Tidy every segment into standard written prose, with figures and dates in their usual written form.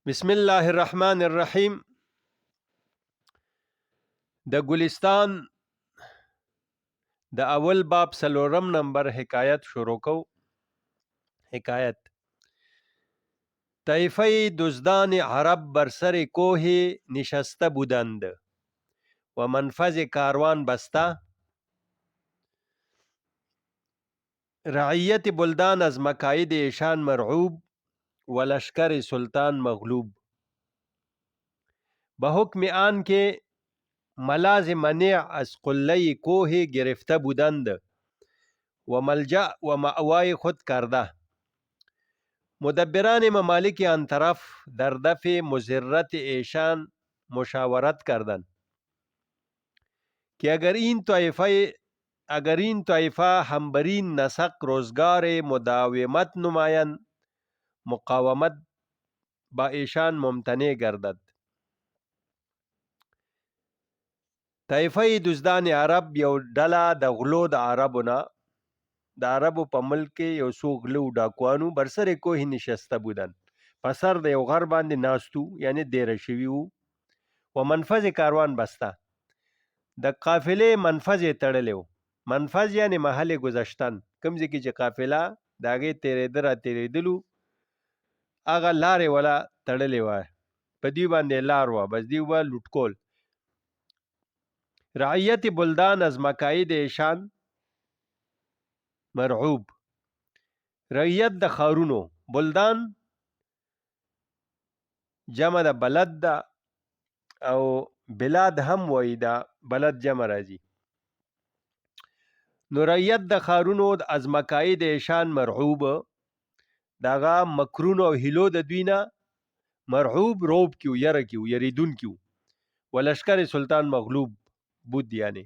بسم الله الرحمن الرحیم. د ګلستان د اول باب سلورم نمبر حکایت شروع کو. حکایت: طایفه دزدان عرب بر سر کوه نشسته بودند و منفذ کاروان بسته. رعیت بلدان از مکاید ایشان مرعوب و لشکر سلطان مغلوب. به حکم آن که ملاذ منیع از قله کوه گرفته بودند و ملجأ و مأوای خود کرده. مدبران ممالک آن طرف در دفع مضرت ایشان مشاورت کردند که اگر این طایفه همبرین نسق روزگار مداومت نمایند، مقاومت با ایشان ممتنع گردد. طایفه دزدان عرب یو ډله د غلو د عربونه، د عربو په ملک کې یو څو غلو ډاکوانو بر سر کوه نشسته بودند. په سر د یو غر باندې ناستو، یعنی دیره شوي وو. و منفذ کاروان بسته، د قافلې منفذ یې تړلی و. منفذ یعنی محل گذشتن، کوم ځای کې چې قافله د هغې تېرېده را تېرېدلو، هغه لارې وله تړلې وه، په دوی باندې لار وه، بس دوی به لوټ کول. رعیت بلدان از مکاید ایشان مرعوب. رعیت د ښارونو، بلدان جمع د بلد ده او بلاد هم وایي، دا بلد جمع راځي. نو رعیت د ښارونو از مکاید ایشان مرعوب، داغه مکرونو او هیلو د دوی نه مرعوب، روب کیو، یره کیو، یریدون کیو. و لشکر سلطان مغلوب بود، یعنی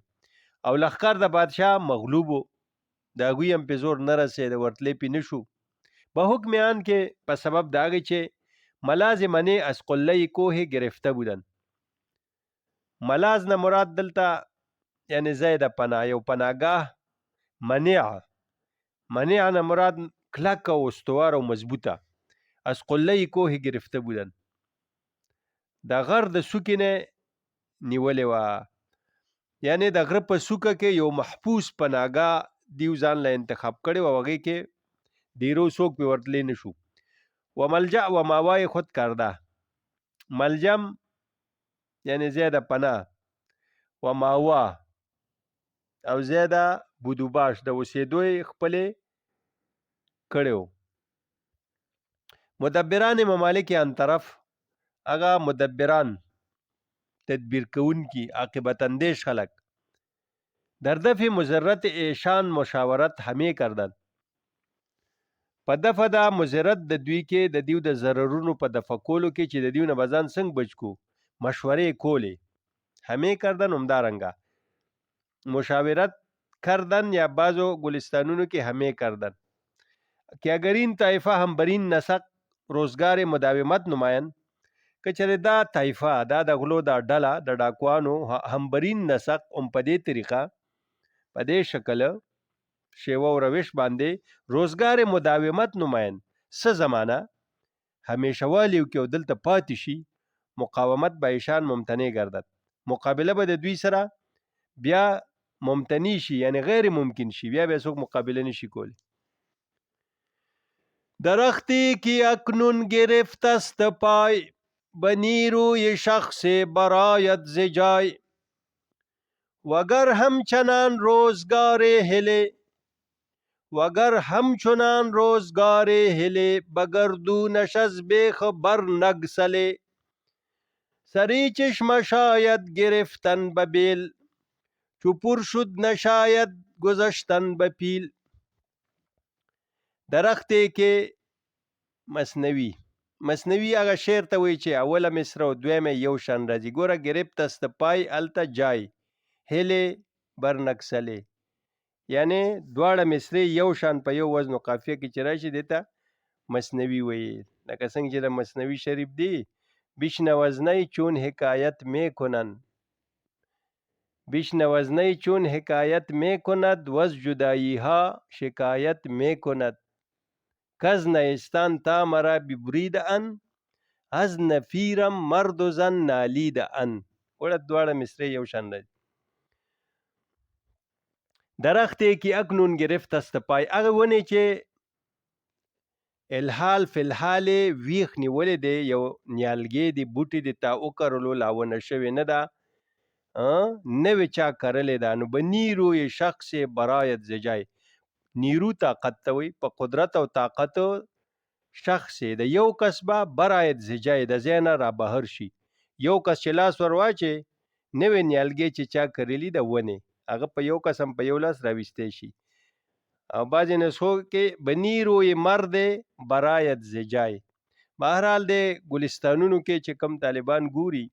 او لخکر د بادشاه مغلوبو، د هغوی هم پې زور نه رسېد، ورتلی پې نشو. به حکم آن که په سبب د هغې چې ملاذ منع از قله کوه گرفته بودن. ملاذ نه مراد دلته یعنی ځای د پناه، یو پناهګاه. منع نه مراد کلک او استوار او مضبوطه. از قله کوه گرفته بودن، د غر د څوکې نه نیولې وه، یعنی د غره په څوکه کې یو محفوظ پناهګاه دیو ځان له انتخاب کړی و، هغې کې ډیرو څوک پې ورتلی نشو. و ملجأ و ماوای خود کرده. ملجم یعنی ځای د پناه، و ماوا او ځای د بودوباش د اوسېدو یې خپلې کړی و. مدبران ممالک آن طرف، هغه مدبران تدبیر کوونکي، عاقبت اندیش خلق، در دفع مضرت ایشان مشاورت همې کردند. په دفع د مضرت د دوی کې، د دیو د ضررونو په دفع کولو کې چې د دیو نه به ځان څنګه بچ کو، مشورې کولې. همې کردن همدارنګه مشاورت کردن، یا بعضو گلستانونو کې همې کردن که اگر این طایفه همبرین نسق روزگار مداومت نمایند، که چېرې دا طایفه، دا د غلو دا ډله د ډاکوانو همبرین نسق هم په دې طریقه، په دې شکل، شیوه او روش باندې روزگار مداومت نمایند، څه زمانه همیشه والی وکړي او دلته پاتې شي، مقاومت به ایشان ممتنع گردد. مقابله به د دوی سره بیا ممتنع شي، یعنی غیر ممکن شي، بیا به څوک مقابله نشي کولی. درختی که اکنون گرفت است پای، به نیروی شخص برایت ز جای. وگر همچنان روزگار هله، وگر همچنان روزگار هله، بگردونش از بیخ بر نگسله. سری چشم شاید گرفتن به بیل، چو پر شد نشاید گذشتن به پیل. درختی که مصنوي هغه شعر ته وایي چې اوله مصره او دویمه یو شان راځي. ګوره، گرفت است پای، هلته جای، هلې برنکسلې، یعنی دواړه مصرې یو شان په یو وزن و قافیه کې چې راشي دې ته مصنوي وایي. لکه څنګه چې د مصنوي شریف دی: بیشنوزنی چون حکایت می کنند، بیشنوزنی چون حکایت می کند، وز جدایی ها شکایت می کند. کز نیستان تا مرا ببرید ان، از نفیرم مرد و زن نالید ان. وړه دواړه مصرع یو شان راځي. درختی که اکنون گرفت است پای، هغه ونې چې الحال فی الحال ویښ نیولې دی، یو نیالګی دی بوټي دی تا وکرلو لا ونه شوې نه ده، نوې چا کرلې ده. نو به نیروی شخص برایت زجای، نیرو طاقت ته وایي، په قدرت او طاقت شخص د یو کس به برایت زجای د ځای نه را بهر شي. یو کس چې لاس ور واچي نوې نیالګی چې چا کرلی د ونې، هغه په یو قسم په یو لاس راویستی شي. او بعضې نسخو کې بنیروی مرد برایت زجای. بهرحال د ګلستانونو کې چې کم طالبان ګوري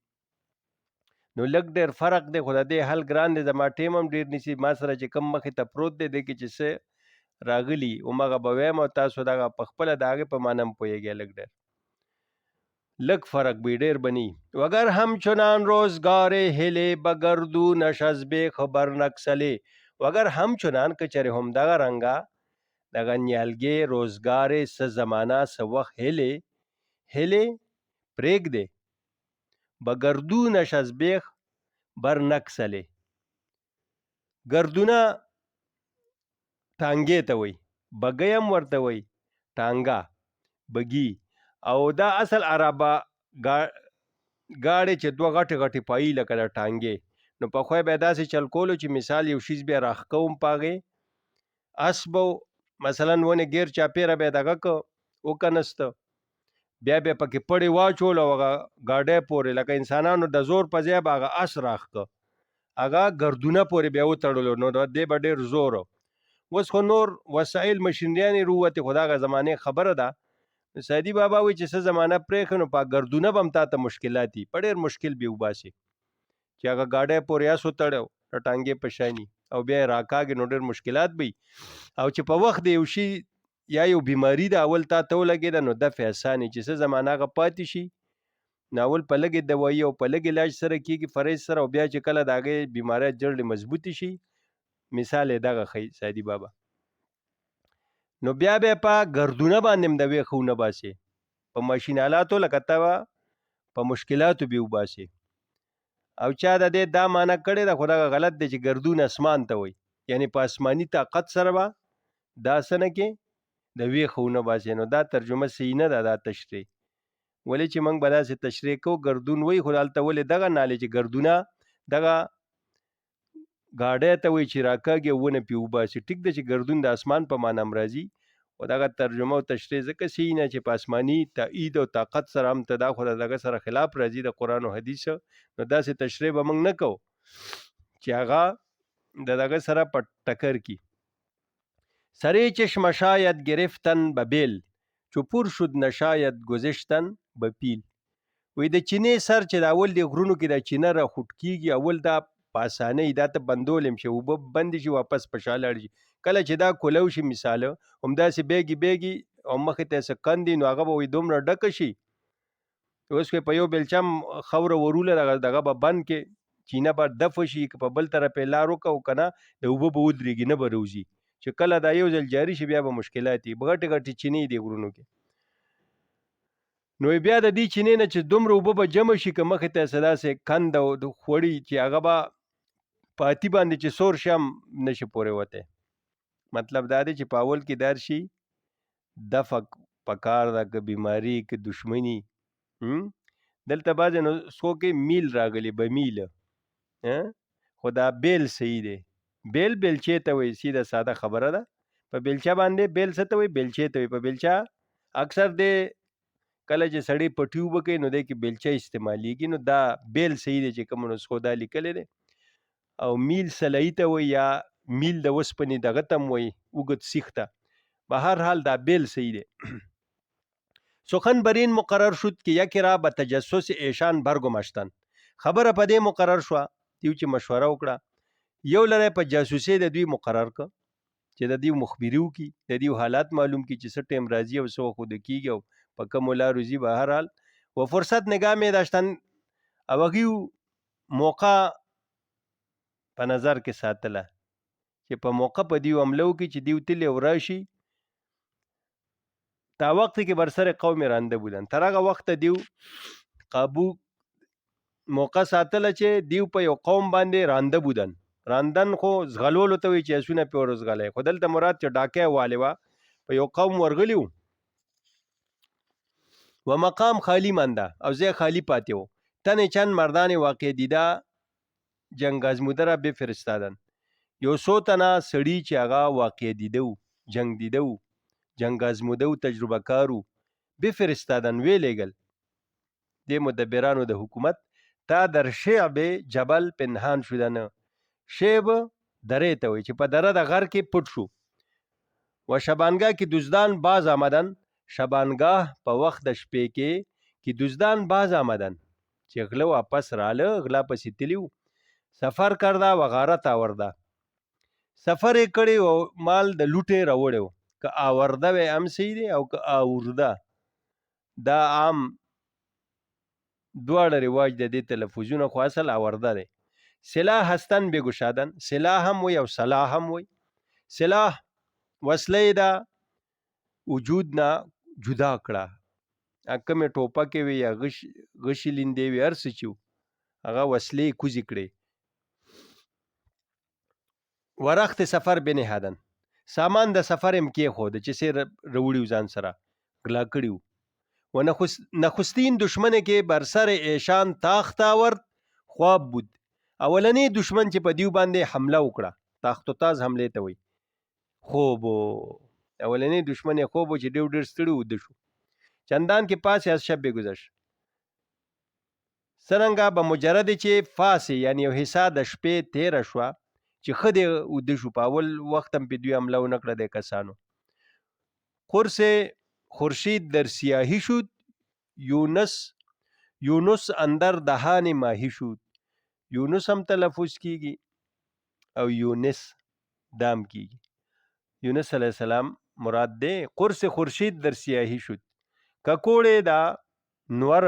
نو لږ ډېر فرق دی، خو د دې حل ګران دی، زما ټیم هم ډېر نیسي. ما سره چې کم مخې ته پروت دی دی کې چې څه راغلي همغه به وایم او تاسو دغه په خپله د هغې په معنی هم پوهېږئ. لږ ډېر لږ فرق بی ډېر بنی. وگر همچنان روزگار هلې به گردونش از بیخ برنکسلې. وگر همچنان که چېرې همدغه رنګه دغه نیالګی روزګار څه زمانه څه وخت هلې پرېږدې به گردونش از بیخ برنکسلې. گردونه ټانګې ته وایي، بګۍ هم ورته وایي، ټانګه بګي. او دا اصل عربه گاړې چې دوه غټې غټې پایي لکه د ټانګې، نو پخوا به یې داسې چل کولو چې مثال یو شیز بیا راښکوم په هغې اسبو مثلا ونې ګیر چاپېره به یې دغه که وکنسته، بیا به یې پکې پړې واچول او هغه ګاډۍ پورې لکه انسانانو د زور په ځای به هغه اس راښکه، هغه ګردونه پورې بیا وتړلو، نو دې به ډېر زور. اوس خو نور وسایل مشینریانې رووتې، خو د هغه زمانې خبره ده. سعدي بابا وایي چې څه زمانه پرېښه نو په ګردونه به هم تا ته مشکلات دي، په ډېر مشکل به وباسي چې هغه ګاډۍ پورې اس وتړی د ټانګې په شاني او بیا یې راکاږي نو ډېر مشکلات به وي. او چې په وخت د یو شي یا یو بیماري ده اول تا ته ولګېده نو دفع اسانې چې څه زمانه هغه پاتې شي، نو اول په لږې دوایي او په لږ علاج سره کېږي فریض سره، او بیا چې کله د هغې بیمارۍ جړلې مضبوطې شي، مثال یې دغه ښیي سعدي بابا. نو بیا به په ګردونه باندې هم د ویښه ونه باسې، په ماشین آلاتو لکه ته په مشکلاتو به وباسې. او چا د دې دا معنی کړې ده، خو دغه غلط دی چې ګردون اسمان ته وایي، یعنی په آسماني طاقت سره به دا څه نه کې د ویښه ونه باسې. نو دا ترجمه صحیح نه ده، دا تشریح. ولې چې موږ به داسې تشریح کوو ګردون وایي، خو هلته ولې دغه نالې چې ګردونه دغه ګاډۍ ته وایي چې راکاږي او ونه پې وباسي. ټیک ده چې ګردون د اسمان په معنی هم راځي، خو دغه ترجمه او تشریح ځکه صحیح نه چې په آسماني تایید او طاقت سره هم ته دا خو د دغه سره خلاف راځي د قرآن او حدیث، نو داسې تشریح به موږ نه کوو چې هغه د دغه سره په ټکر کی. سری چشم شاید گرفتن به بیل، چو پر شد نشاید گذشتن به پیل. وی د چینې سر چې د اول د غرونو کې د چینه را خوټ کېږي، اول دا په اسانۍ دا ته بندول هم شي، اوبه بندې شي واپس په شا لاړ شي. کله چې دا کولو شي مثاله همداسې بیګي بیګي او مخې ته یې څه کندي، نو هغه به وایي دومره ډکه شي، اوس په یو بیلچه هم خوره وروله دغه به بند کې چینه به دفع شي، که په بل طرف یې لار وکړو که نه د اوبه به ودرېږي نه به روځي. چې کله دا یو ځل جاري شي بیا به مشکلات وي. غټې غټې چینې دي غرونو کې، نو بیا د دې چینې نه چې دومره اوبه به جمع شي که مخې ته څه داسې کند او خوړي چې هغه به په اتي باندې چې سور شي هم نشي پورې وتی. مطلب دا دی چې په اول کې دار شي دفع پکار ده، که بیماري که دشمني. دلته بعضې نسخو کې میل راغلی، به میل، خو دا بیل صحیح دی. بیل بیلچې ته وایي، سیده ساده خبره ده. په بیلچه باندې بیل څه ته وایي؟ بیلچې ته وایي. په بیلچه اکثر د کله چې سړی پټي اوبه کوي نو دی کې بیلچه استعمالیږي، نو دا بیل صحیح دی چې کوم نسخو دا لیکلی دی. او میل سلایي ته وایي یا میل د اوسپنې دغه ته هم وایي، اوږد سیخ ته. به هر حال دا بیل صحیح دی. سخن بر این مقرر شد که یکی را به تجسس ایشان برگماشتن. خبره په دې مقرر شوه دیو چې مشوره وکړه، یو لری په جاسوسۍ د دوی مقرر کړ چې د دوی مخبري وکړي، د دوی حالات معلوم کړي چې څه ټیم راځي او څه وخت کېږي او په کومو لارو ځي. به هر حال و فرصت نگاه می داشتن، او هغوی موقع په نظر کې ساتله چې په موقع په دیو حمله وکړي چې دیو تللی او راشي تا وقت که بر سر قوم رانده بودن. تر هغه وخت دیو قابو موقع ساتله چې دیو په یو قوم باندې رانده بودن. راندن خو زغلولو ته وایي چې اسونه پې ورزغلی، خو دلته مراد چې ډاکۍ والې وه، په یو قوم ورغلي وو و مقام خالی مانده او ځای خالی پاتې و. تن چند مردان واقع دیده جنگ آزموده را بفرستادن. یو څو تنه سړي چې هغه واقع دیده و، جنگ دیده و، جنگ آزموده و، تجربه کار و، بفرستادن، ویلېږل دې مدبرانو د حکومت تا در شعب جبل پنهان شدن. شعب درې ته وایي چې په دره د غر کې پټ شو. و شبانگاه کې دزدان باز آمدن. شبانگاه په وخت د شپې کې دزدان باز آمدن چې غله واپس راله، غلا پسې تلي وو. سفر کرده و غارت آورده. سفر یې کړی او مال د لوټې راوړی و. که آورده وی هم صحیح دی او که آورده دا عام دواړه رواج د دې تلفظونه، خو اصل آورده دی. سلاح هستن بگشادن. سلاح هم وی او سلاح هم وی. سلاح وسله دا وجود نه جدا کړه. کمې ټوپکې وي یا غشي لیندې وي، هر څه چې وو هغه وسلې کوزې کړې. ورخت سفر بنهادن. سامان د سفر هم کېښود چې څه راوړي ځان سره، غلا کړي وو. و نخستین دشمن که بر سر ایشان تاخت آورد خواب بود. اولنی دشمن چې په دیو باندې حمله وکړه، تاخت و تاز حمله ته وایي، خوب و. اولنی دشمن یې خوب و چې دیو ډېر ستړي وده شو. چندان که پاس از شب بگذشت. څرنګه به مجرد چې فاسې یعنی یو حصه د شپې تیره شوه چې ښه دی وده شو. په اول وخت هم پې دوی حمله ونه کړه د کسانو. قرص خورشید در سیاهی شد. یونس اندر دهان ماهی شد. یونس هم تلفظ کیږي او یونس دام کیږي. یونس علیه السلام مراد دی. قرص خورشید در سیاهی شد. ککوړې دا نور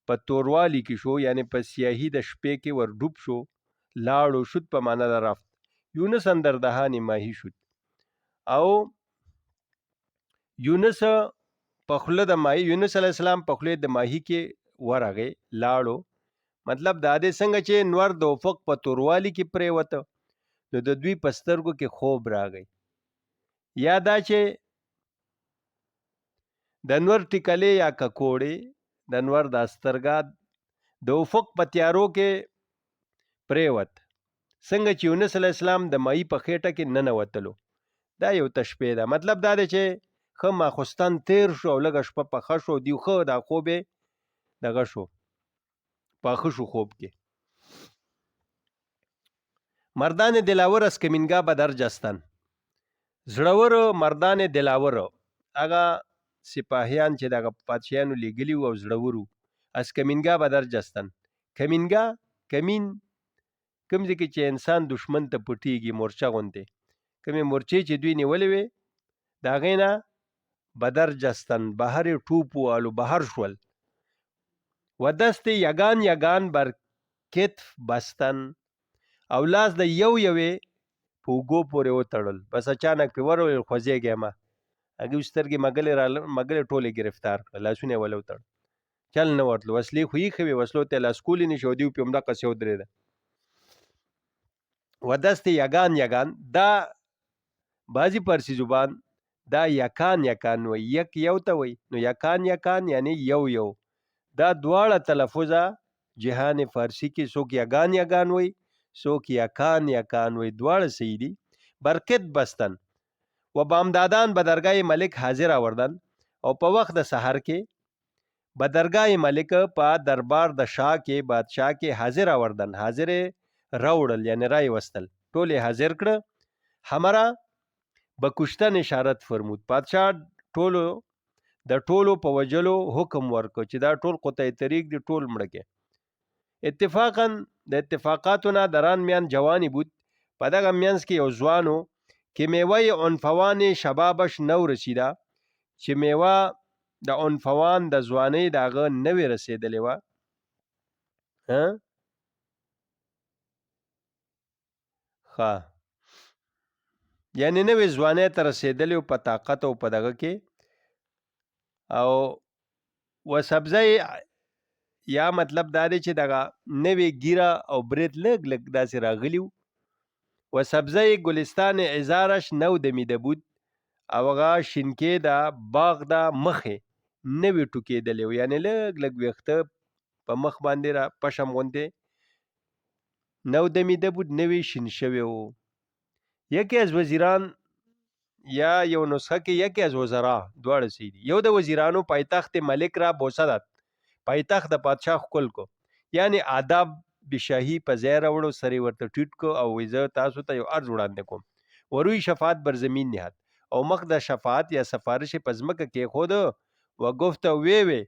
په توروالی کې شو، یعنی په سیاهی د شپې کې ور ډوب شو. لاړو شد په معنا د رفت. یونس اندر دهان ماهی شد. او یونس په خوله د ماهی، یونس علیه السلام په خوله د ماهی کې ورغی، لاړو. مطلب دا دی څنګه چې نور د افق په توروالی کې پرېوته، نو د دوی په سترګو کې خوب راغی. یا دا چې د نور ټیکلې یا ککوړې د نور د سترګا د افق په تیارو کې پرېوت، څنګه چې یونس علیه السلام د ماهی په خېټه کې ننوتلو. دا یو تشبیه ده. مطلب دا دی چې ښه ماخوستن تیر شو او لږه شپه پخه شو، دیو ښه دا خوب یې دغه شو، پاخه شو خوب کې. مردان دلاور از کمینگاه به در جستن. زړور مردان دلاور هغه سپاهیان چې دغه پادشاهانو لیږلي وو او زړور وو. از کمینگاه به در جستن. کمینگاه، کمین کوم ځای کې چې انسان دشمن ته پټېږي، مورچه غوندې کومې مورچې چې دوی نیولې وې د هغې نه بدر جستن، بهر یې ټوپ والو، بهر شول. و دست یگان یگان بر کتف بستن. او لاس د یو یوې په اوږو پورې وتړل. بس اچانک پې ورولل خوځېږی ما، هغوی سترګې مګلې ټولې ګرفتار کړه، لاسونه یې وله وتړل، چل نه ورتلو. وسلې خو ایښې وې، وسلو ته یې لاس کولی نه شي او دوی پې همدقسې ودرېده. و دست یگان یگان، دا بعضی پارسی زبان دا یکان یکان وی، یک یو ته وی، نو یکان یکان یعنی یو یو. دا دواړه تلفظه جهان فارسی کې څوک یگان یگان وی، څوک یکان یکان وی، دواړه صحیح دي. برکت بستن. و بامدادان به درگاه ملک حاضر آوردن. او په وخت د سحر کې به درگاه ملک په دربار د شاه کې، بادشاه کې حاضر آوردن. حاضر راوړل یعنی رای وستل، ټول یې حاضر کړه. همرا به کشتن اشارت فرمود. پادشاه ټولو د ټولو په وجلو حکم ورکړ چې دا ټول قطع طریق دي، ټول مړه کې. اتفاقا د اتفاقاتو نه دران میان جوانی بود. په دغه میانس کې یو ځوانو که میوه عنفوان شبابش نو رسیده، چې میوه د عنفوان د ځوانۍ د هغه نوې رسېدلې وه. یعنی نوې ځوانۍ ته رسېدلې و په طاقت او په دغه کې او وسبزی یا مطلب دا دی چې دغه نوې ګیره او برید لږ لږ داسې راغلی و. وسبزی ګلستان عذارش نو دمیده بود او هغه شینکې دا باغ دا مخې نوې ټوکېدلې و، یعنې لږ لږ ویښته په مخ باندې را پشم غوندې نو دمیده بود، نوې شین شوی و. یکی از وزیران یا یو نسخه کې یکی از وزرا دواړه صحیح دي. یو د وزیرانو پایتخت ملک را بوسه داد، پایتخت د پادشاه ښکل کو، یعنی آداب بشاهی په ځای راوړو، سر یې ورته ټیټ کو او وایي زه تاسو ته یو عرض وړاندې کوم. وروی شفاعت بر زمین نهاد او مخ د شفاعت یا سفارش په ځمکه کېښود و گفت وی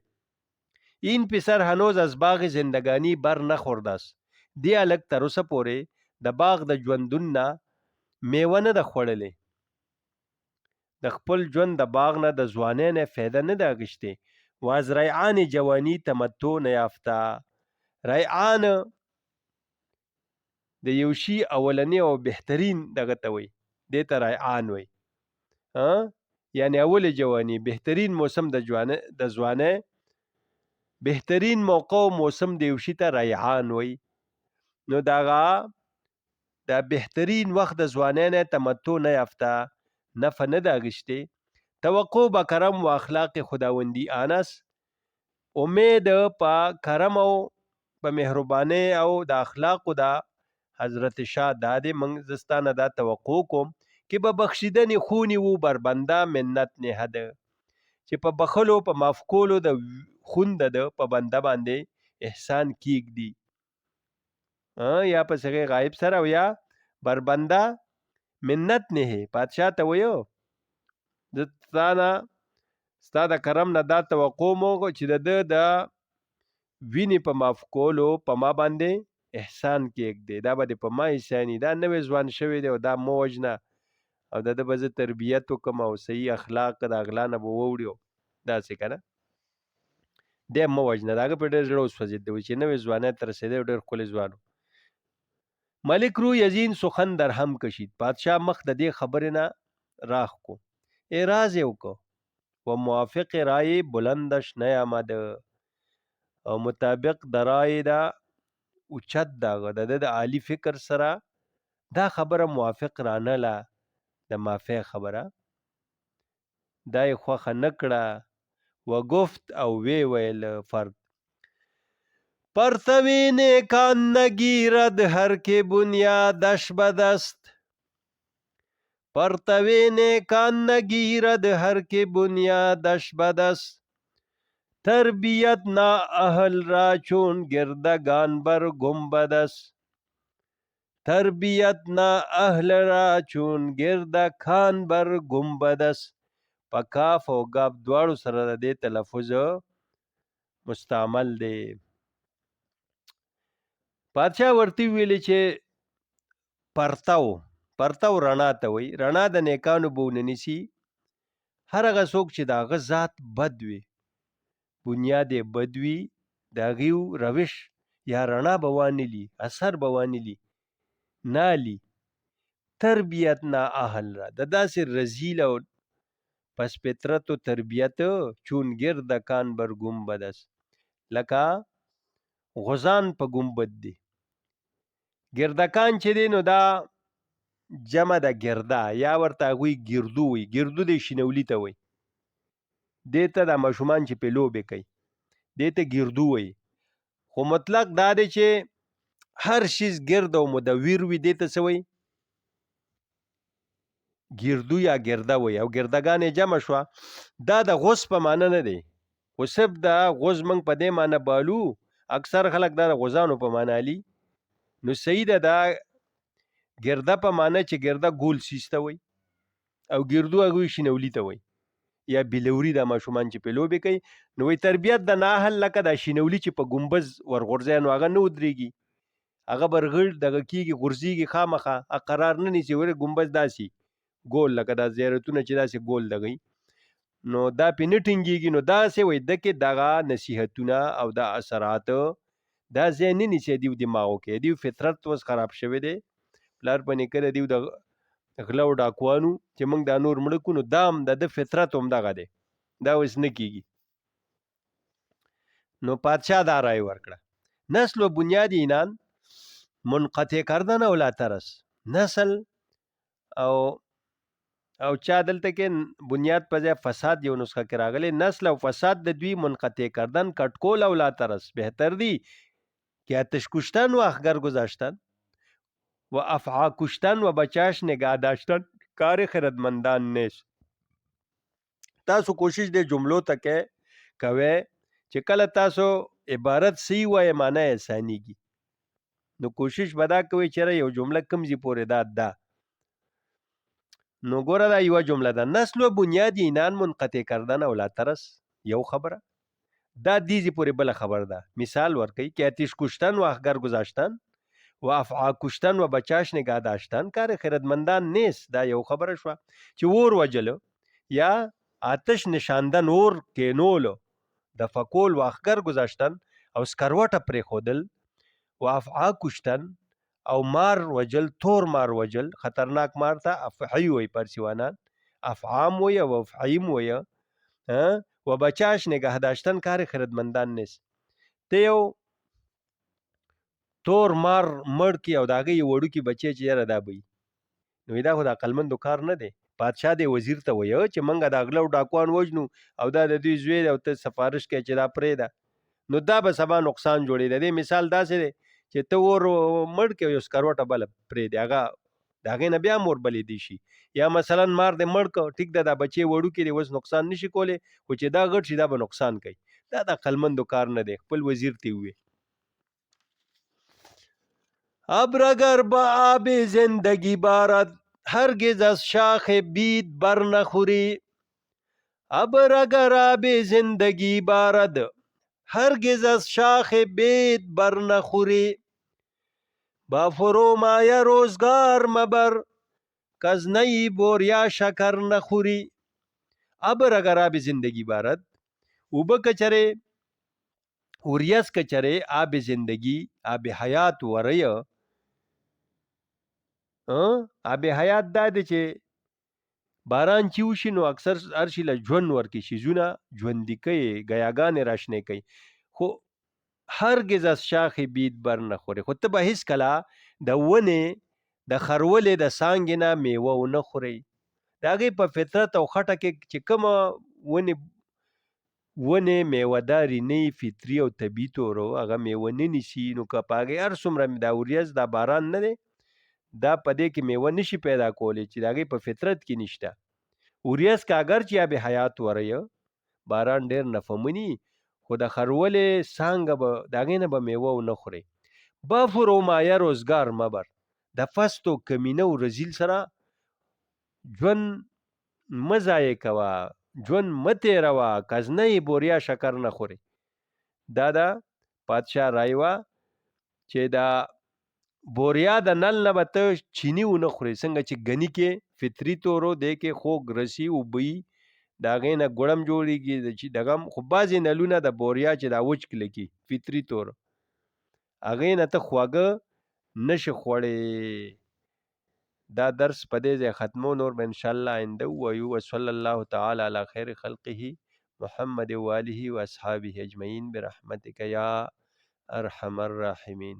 این پسر هنوز از باغ زندگانی بر نخورده است. دی هلک تر اوسه پورې د باغ د ژوندون نه میوه نه ده خوړلې، د خپل ژوند د باغ نه د ځوانۍ نه فایده نه ده اخیستې. و از ریعان جوانی تمتع نیافته. ریعان د یو شي اولنی او بهترین دغه ته وایي، دې ته ریعان وایي، یعنی اول جوانی، بهترین موسم د ځوانۍ، بهترین موقع او موسم د یو شي ته ریعان وایي. نو دغه دا بهترین وخت د ځوانۍ نه تمتع نه یافته، نفع نه ده اخیستې. توقع به کرم و اخلاق خداوندی آنس، امید په کرم او په مهربانۍ او د اخلاقو دا حضرت شاه دا دی، موږ زستانه دا توقع کوم که به بخشیدنې خونې وو بر بنده منت نهد، چې په بخلو په معاف کولو د خون د په بنده باندې احسان کیږدي، یا په صيغه غایب سره او یا بر بنده منت نه. پادشاه ته ویو د ستا د کرم نه دا توقع مو چې د وینې په معاف کولو په ما باندې احسان کېږدي، دا به په ما احساني، دا نوې ځوان شوی دی او دا مه وژنه او د ده به زه تربیت وکړم او صحیح اخلاق د اغلا نه به ووړي، داسې که نه دی مه وژنه. د هغه په ډېر زړه وسوځېد چې نوې ځوانۍ ته رسېدی او ډېر ښکلی ځوان و. ملک رو یزین سخن در هم کشید. پادشاه مخ د دې خبرې نه راخ کو، اعراض یې وکړو و موافق رای بلندش نیامد، او مطابق د رای دا اوچت داغه د عالی فکر سره دا خبره موافق رانله، د مافی خبره دا یې خوښه نه کړه. و گفت او وی ویل فرد پرتوی نیکان نگیرد هر که بنیادش بد است، پرتوی نیکان نگیرد هر که بنیادش بد است، تربیت نا اهل را چون گردگان بر گنبد است، تربیت نا اهل را چون گردکان بر گنبد است. په کاف او گاف دواړو سره د دې تلفظ مستعمل دی. پادشاه ورته ویلي چې پرتو رڼا ته وایي، رڼا د نیکانو به ونیسي هر هغه څوک چې د هغه ذات بد وي، بنیاد یې بد وي، د هغې روش یا رڼا به وانلي، اثر به وانلي، نالي. تربیت نا اهل را د داسې رزیل او پس فطرت و تربیت چون گردکان بر گنبد است، لکه غزان په گنبد دی. گردکان چې دی نو دا جمع د ګرده یا ورته هغوی ګردو وي، ګردو د شینولي ته وي، دې ته د ماشومان چې پې لوبې کوي دې ته ګردو وي. خو مطلق دا دی چې هر شیز ګرد او مدور وي دې ته څه وي؟ ګردو یا ګرده وي. او ګردګان یې جمع شوه، دا د غوز په معنی نه دی، خو صرف د غوز موږ په دې معنی بالو، اکثر خلک دا د غوزانو په معنی علي. نو صحیح ده دا ګرده په معنی چې ګرده ګول سیز ته وي او ګردو هغوی شینولي ته وي یا بلوري د ماشومان چې پې لوبې کوي. نو وایي تربیت د ناهل لکه دا شینولي چې په ګمبز ورغورځوي نو هغه نه ودرېږي، هغه برغړ دغه کېږي، غورځېږي خامخا، قرار نه نیسي. ولې ګمبز داسې ګول لکه دا زیارتونه چې داسې ګول دغوي نو دا پې نه ټینګېږي. نو داسې وایي ده کې دغه نصیحتونه او دا اثرات دا ځای نه نیسي دیو دماغو کې. دیو فطرت اوس خراب شوی دی، پلار په نیکه د دیو د غله او ډاکوانو چې موږ دا نور مړه کړو، نو دا هم د ده فطرت هم دغه دی، دا اوس نه کېږي. نو پادشاه دا رای ورکړه نسل و بنیاد اینان منقطع کردن اولاترس نسل او چا دلته کې بنیاد په ځای فساد یو نسخه کې راغلی نسل او فساد د دوی منقطع کردن کټکول اولاترس بهتر دی که آتش کشتن و اخگر گذاشتن و افعا کشتن و بچاش نگاه داشتن کار خردمندان نیست. تاسو کوشش د جملو ته کوي چې کله تاسو عبارت سی وای معنی اسانیږي نو کوشش بدا کوي چې یو جمله کم زی پورې ده نو ګوره دا یو جمله ده نسل و بنیاد اینان منقطع کردن اولاترس یو خبره دا دیزی پورې بل خبر ده مثال ورکي که آتش کشتن و اخگر گذاشتن و افعا کشتن و بچاش نگاه داشتن کار خردمندان نیست دا یو خبره شو چې اور وجلو یا آتش نشاندن اور کینولو د فکول و اخگر گذاشتن او سکروټه پرې خودل و افعا کشتن او مار وجل تور مار وجل خطرناک مار ته افعی وی پرسیوانان افعام وی او افعیم وی و بچاش نگاه داشتن کار خردمندان نیست ته یو تور مار مړ کی او داغه یو وړو کی بچی چې یاره دا بی نو دا خو د عقلمندو کار نه دی پادشاه دی وزیر ته وایو چې منګه د اغلو ډاکوان وجنو او دا د دوی زوی او ته سفارش کوي چې دا پرې ده نو دا به سبا نقصان جوړي دی مثال داسې دی چې ته ور مړ کې یو سکروټه بل پرې دی هغه داغه نه بیا مور بلې دی شي یا مثلا مار د مړ کو ټیک دا بچي وړو کې وس نقصان نشي کوله خو چې دا غټ شي دا به نقصان کوي دا د عقلمندو کار نه دی خپل وزیر تی وي ابر اگر با آب زندگی بارد هرگز از شاخ بید بر نخوری ابر اگر آب زندگی بارد هرگز از شاخ بید بر نخوری با فرومایه روزگار مبر کز نئی بوریا شکر نخوری ابر اگر آب زندگی بارد اوبه کچره اوریاس کچره آب زندگی آب حیات وریه آب حیات دا دی چې باران چې وشي نو اکثر هر شي له ژوند ورکړي شیزونه ژوندي کوي ګیاګانې راشنې کوي خو هرگز از شاخ بید بر نخوري خو ته به هیڅ کله د ونې د خرولې د څانګې نه میوه ونه خورئ د هغې په فطرت او خټه کې چې کومه ونې میوهداري نه فطري او طبیعي طورو هغه میوه نه نیسي نو که په هغې هر څومره دا وریځ دا باران نه دی دا په دې کې میوه نشي پیدا کولی چې د هغې په فطرت کې نشته وریځ که اگر چې آب حیات وریه باران ډېر نفهمني خو د خرولې څانګه به د هغې نه به میوه ونه خورئ بفرو مایه روزګار مبر د فستو کمینه او رزیل سره ژوند مه ضایع کوه ژوند مه تېروه کزنه بوریا شکر نه خوري دا د پادشاه رای وه چې دا بوریا د نل نه به ته چینی ونه خورې څنګه چې ګني کې فطري طورو دی کې خوږ رسي اوبه د هغې نه ګوړم جوړېږي چې دغه خو بعضې نلونه د بوریا چې دا وچ کلکي فطري طور هغې نه ته خواږه نشي خوړې دا درس په دې ځای ختمو نور به انشاءالله آینده ووایو وصلی الله تعالی علی خیر خلقه محمد و آله و اصحابه اجمعین برحمتک یا ارحم الراحمین